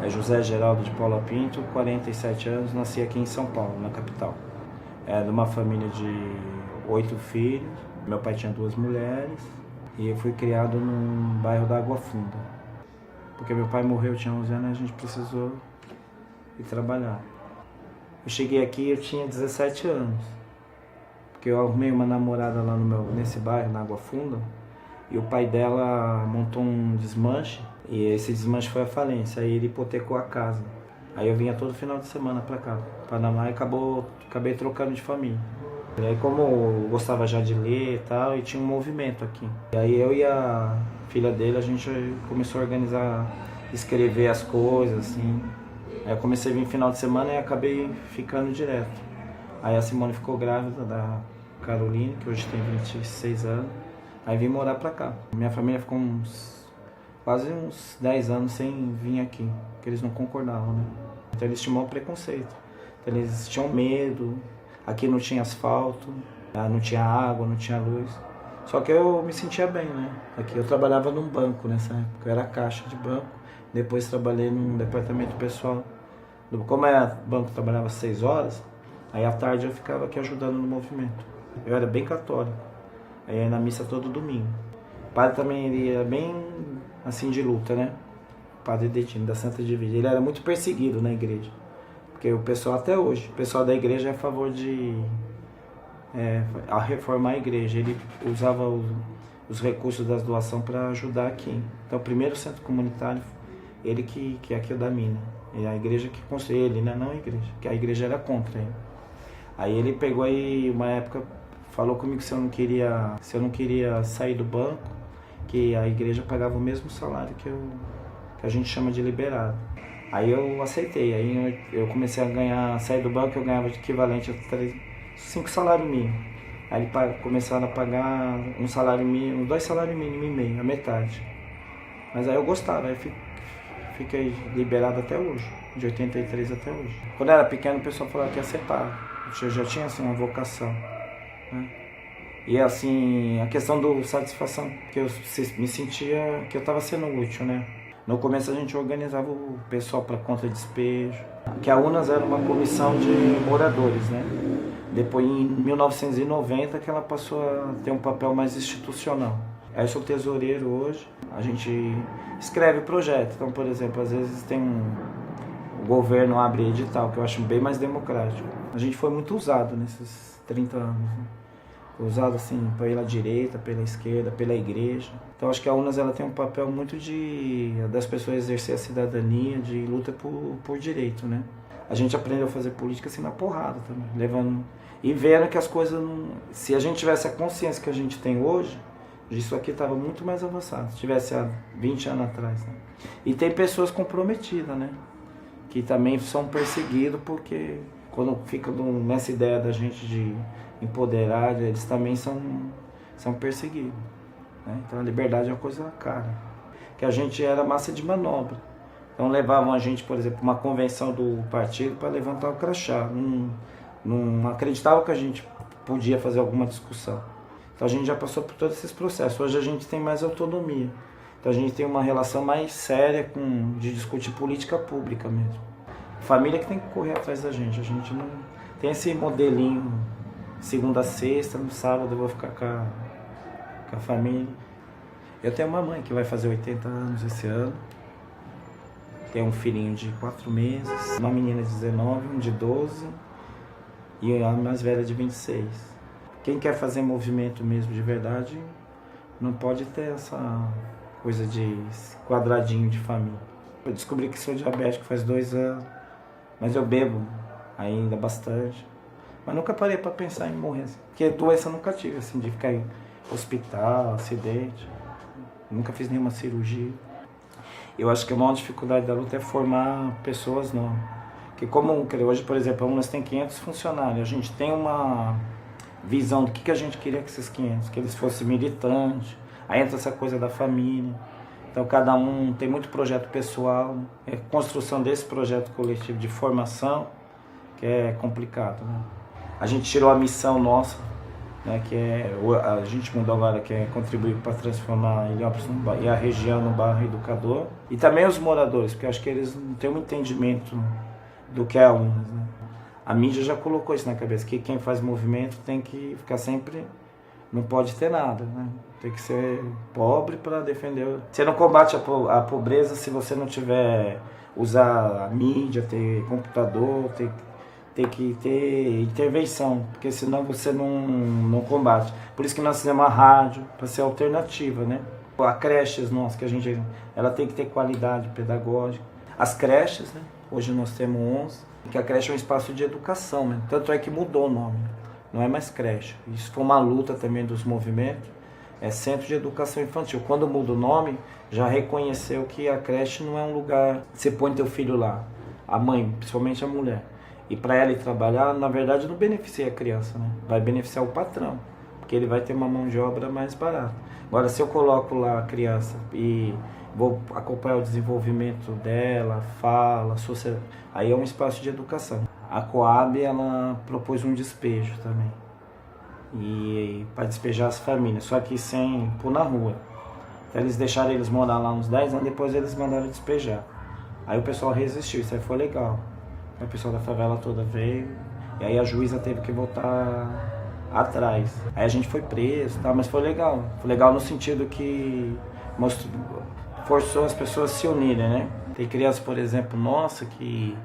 É José Geraldo de Paula Pinto, 47 anos, nasci aqui em São Paulo, na capital. É de uma família de 8 filhos, meu pai tinha 2 mulheres e eu fui criado num bairro da Água Funda. Porque meu pai morreu, tinha 11 anos e a gente precisou ir trabalhar. Eu cheguei aqui eu tinha 17 anos, porque eu arrumei uma namorada lá nesse bairro, na Água Funda, e o pai dela montou um desmanche, e esse desmanche foi a falência, aí ele hipotecou a casa. Aí eu vinha todo final de semana pra cá, Panamá, e acabei trocando de família. E aí como eu gostava já de ler e tal, e tinha um movimento aqui. E aí eu e a filha dele, a gente começou a organizar, escrever as coisas, assim. Aí eu comecei a vir final de semana e acabei ficando direto. Aí a Simone ficou grávida da Carolina, que hoje tem 26 anos. Aí vim morar pra cá. Minha família ficou quase uns 10 anos sem vir aqui, porque eles não concordavam, né? Então eles tinham um preconceito, então, eles tinham medo, aqui não tinha asfalto, não tinha água, não tinha luz. Só que eu me sentia bem, né? Aqui eu trabalhava num banco nessa época, eu era caixa de banco, depois trabalhei num departamento pessoal. Como banco trabalhava 6 horas, aí à tarde eu ficava aqui ajudando no movimento. Eu era bem católico, aí ia na missa todo domingo. O padre também ele era bem assim de luta, né? O padre Dedinho, da Santa Divina. Ele era muito perseguido na igreja. Porque o pessoal, até hoje, o pessoal da igreja é a favor de reformar a igreja. Ele usava os recursos das doações para ajudar aqui. Então, o primeiro centro comunitário, ele que é aqui o da mina. É a igreja que construiu ele, né? Não a igreja, que a igreja era contra ele. Aí ele pegou aí, uma época, falou comigo que se eu não queria sair do banco, que a igreja pagava o mesmo salário que a gente chama de liberado. Aí eu aceitei, aí eu comecei a sair do banco, eu ganhava de equivalente a 5 salários mínimos. Aí começaram a pagar um salário mínimo, 2 salários mínimos e meio, a metade. Mas aí eu gostava, aí fiquei liberado até hoje, de 83 até hoje. Quando eu era pequeno o pessoal falava que ia ser padre, eu já tinha assim uma vocação, né? E assim, a questão da satisfação, que eu me sentia que eu estava sendo útil, né? No começo a gente organizava o pessoal para contra-despejo, que a UNAS era uma comissão de moradores, né? Depois, em 1990, que ela passou a ter um papel mais institucional. Eu sou tesoureiro hoje, a gente escreve projeto. Então, por exemplo, às vezes o governo abre edital, que eu acho bem mais democrático. A gente foi muito usado nesses 30 anos, né? Usado assim pela direita, pela esquerda, pela igreja. Então acho que a UNAS ela tem um papel muito das pessoas exercer a cidadania, de luta por direito, né? A gente aprendeu a fazer política assim na porrada também, levando e vendo que as coisas não... Se a gente tivesse a consciência que a gente tem hoje, isso aqui estava muito mais avançado, se tivesse há 20 anos atrás, né? E tem pessoas comprometidas, né? Que também são perseguidos porque quando ficam nessa ideia da gente de empoderar, eles também são perseguidos, né? Então a liberdade é uma coisa cara, que a gente era massa de manobra. Então levavam a gente, por exemplo, uma convenção do partido para levantar o crachá, não acreditavam que a gente podia fazer alguma discussão. Então a gente já passou por todos esses processos. Hoje a gente tem mais autonomia, então a gente tem uma relação mais séria de discutir política pública mesmo. Família que tem que correr atrás da gente, a gente não tem esse modelinho. Segunda a sexta, no sábado eu vou ficar com a família. Eu tenho uma mãe que vai fazer 80 anos esse ano. Tem um filhinho de 4 meses, uma menina de 19, um de 12 e a mais velha de 26. Quem quer fazer movimento mesmo de verdade não pode ter essa coisa de quadradinho de família. Eu descobri que sou diabético faz 2 anos, mas eu bebo ainda bastante. Mas nunca parei para pensar em morrer, assim. Porque doença eu nunca tive, assim, de ficar em hospital, acidente. Nunca fiz nenhuma cirurgia. Eu acho que a maior dificuldade da luta é formar pessoas novas. Porque como hoje, por exemplo, a UNAS tem 500 funcionários, a gente tem uma visão do que a gente queria com esses 500, que eles fossem militantes, aí entra essa coisa da família. Então cada um tem muito projeto pessoal, é construção desse projeto coletivo de formação, que é complicado, né? A gente tirou a missão nossa, né, que a gente mudou agora, que é contribuir para transformar Heliópolis e a região no bairro educador. E também os moradores, porque eu acho que eles não têm um entendimento do que é a Unas, né? A mídia já colocou isso na cabeça, que quem faz movimento tem que ficar sempre, não pode ter nada, né? Tem que ser pobre para defender. Você não combate a pobreza se você não tiver, usar a mídia, ter computador, ter que ter intervenção, porque senão você não combate. Por isso que nós fizemos a rádio, para ser alternativa, né? A creches nossa, ela tem que ter qualidade pedagógica. As creches, né? Hoje nós temos 11, que a creche é um espaço de educação, né? Tanto é que mudou o nome, não é mais creche. Isso foi uma luta também dos movimentos, é Centro de Educação Infantil. Quando muda o nome, já reconheceu que a creche não é um lugar, você põe teu filho lá, a mãe, principalmente a mulher, e para ela ir trabalhar, na verdade não beneficia a criança, né? Vai beneficiar o patrão, porque ele vai ter uma mão de obra mais barata. Agora, se eu coloco lá a criança e vou acompanhar o desenvolvimento dela, fala, sociedade, aí é um espaço de educação. A Coab, ela propôs um despejo também, e para despejar as famílias, só que sem pôr na rua. Então eles deixaram eles morar lá uns 10 anos, depois eles mandaram despejar. Aí o pessoal resistiu, isso aí foi legal. Aí o pessoal da favela toda veio, e aí a juíza teve que voltar atrás. Aí a gente foi preso, tá? Mas foi legal. Foi legal no sentido que forçou as pessoas a se unirem, né? Tem criança, por exemplo, nossa, que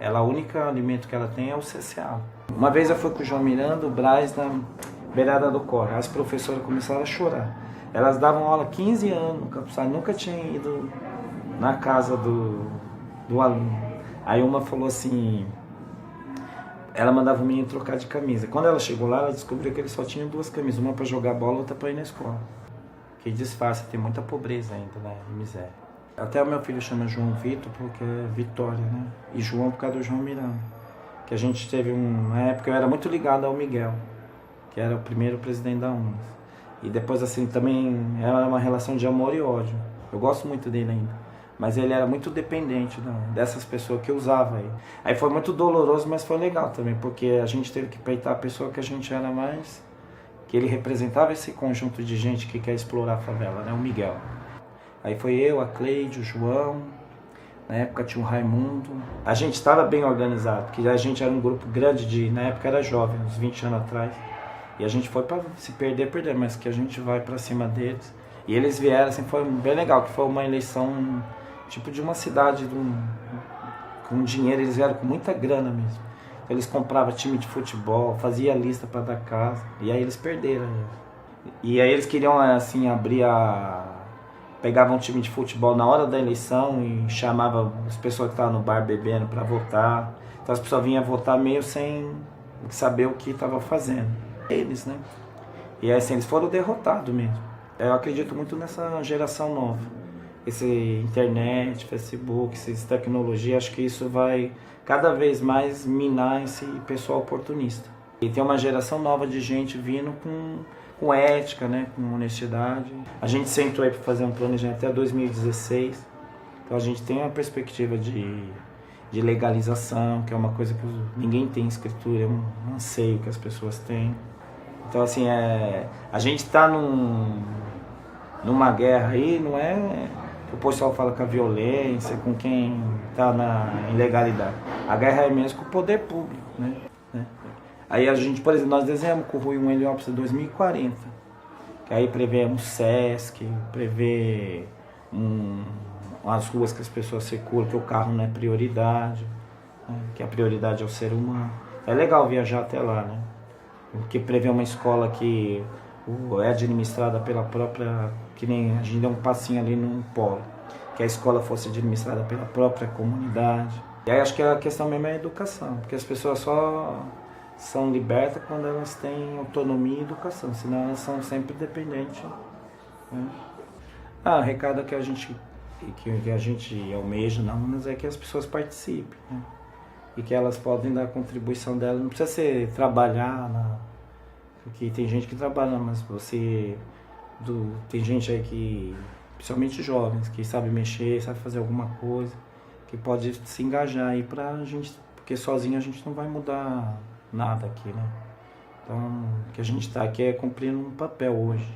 o único alimento que ela tem é o CCA. Uma vez eu fui com o João Miranda, o Braz, na beirada do córrego. As professoras começaram a chorar. Elas davam aula há 15 anos, nunca tinha ido na casa do aluno. Aí uma falou assim, ela mandava o menino trocar de camisa. Quando ela chegou lá, ela descobriu que ele só tinha 2 camisas, uma para jogar bola, outra para ir na escola. Que disfarça, tem muita pobreza ainda, né, e miséria. Até o meu filho chama João Vitor, porque é Vitória, né, e João por causa do João Miranda. Que a gente teve uma época, eu era muito ligado ao Miguel, que era o primeiro presidente da Unas. E depois, assim, também era uma relação de amor e ódio. Eu gosto muito dele ainda. Mas ele era muito dependente dessas pessoas que usavam ele. Aí foi muito doloroso, mas foi legal também, porque a gente teve que peitar a pessoa que a gente era mais... que ele representava esse conjunto de gente que quer explorar a favela, né? O Miguel. Aí foi eu, a Cleide, o João, na época tinha o Raimundo. A gente estava bem organizado, porque a gente era um grupo grande, na época era jovem, uns 20 anos atrás. E a gente foi para se perder, mas que a gente vai para cima deles. E eles vieram, assim, foi bem legal, que foi uma eleição tipo de uma cidade com dinheiro, eles vieram com muita grana mesmo. Eles compravam time de futebol, fazia lista para dar casa, e aí eles perderam. E aí eles queriam, assim, pegavam um time de futebol na hora da eleição e chamavam as pessoas que estavam no bar bebendo para votar. Então as pessoas vinham votar meio sem saber o que estavam fazendo. Eles, né? E aí, assim, eles foram derrotados mesmo. Eu acredito muito nessa geração nova. Esse internet, Facebook, essas tecnologias, acho que isso vai cada vez mais minar esse pessoal oportunista. E tem uma geração nova de gente vindo com ética, né, com honestidade. A gente sentou aí para fazer um planejamento até 2016, então a gente tem uma perspectiva de legalização, que é uma coisa que ninguém tem escritura, é um anseio que as pessoas têm. Então, assim, a gente está numa guerra aí, não é... O pessoal fala com a violência, com quem está na ilegalidade. A guerra é mesmo com o poder público, né? Aí a gente, por exemplo, nós desenhamos com o Rui um Heliópolis 2040, que aí prevê um SESC, prevê as ruas que as pessoas circulam, que o carro não é prioridade, né? Que a prioridade é o ser humano. É legal viajar até lá, né? Porque prevê uma escola que é administrada pela própria, que nem a gente deu um passinho ali no polo, que a escola fosse administrada pela própria comunidade. E aí acho que a questão mesmo é a educação, porque as pessoas só são libertas quando elas têm autonomia e educação, senão elas são sempre dependentes, né? O recado que a gente almeja na Unas é que as pessoas participem, né? E que elas podem dar a contribuição delas, não precisa ser trabalhar porque tem gente que trabalha, mas tem gente aí que, principalmente jovens, que sabe mexer, sabe fazer alguma coisa, que pode se engajar aí pra gente, porque sozinho a gente não vai mudar nada aqui, né? Então, que a gente está aqui é cumprindo um papel hoje.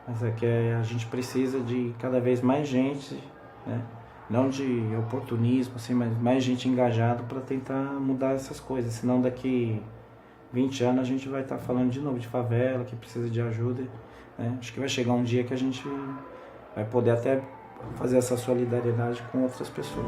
Mas é que a gente precisa de cada vez mais gente, né? Não de oportunismo, assim, mas mais gente engajada para tentar mudar essas coisas. Senão daqui 20 anos a gente vai estar falando de novo de favela, que precisa de ajuda, né? Acho que vai chegar um dia que a gente vai poder até fazer essa solidariedade com outras pessoas.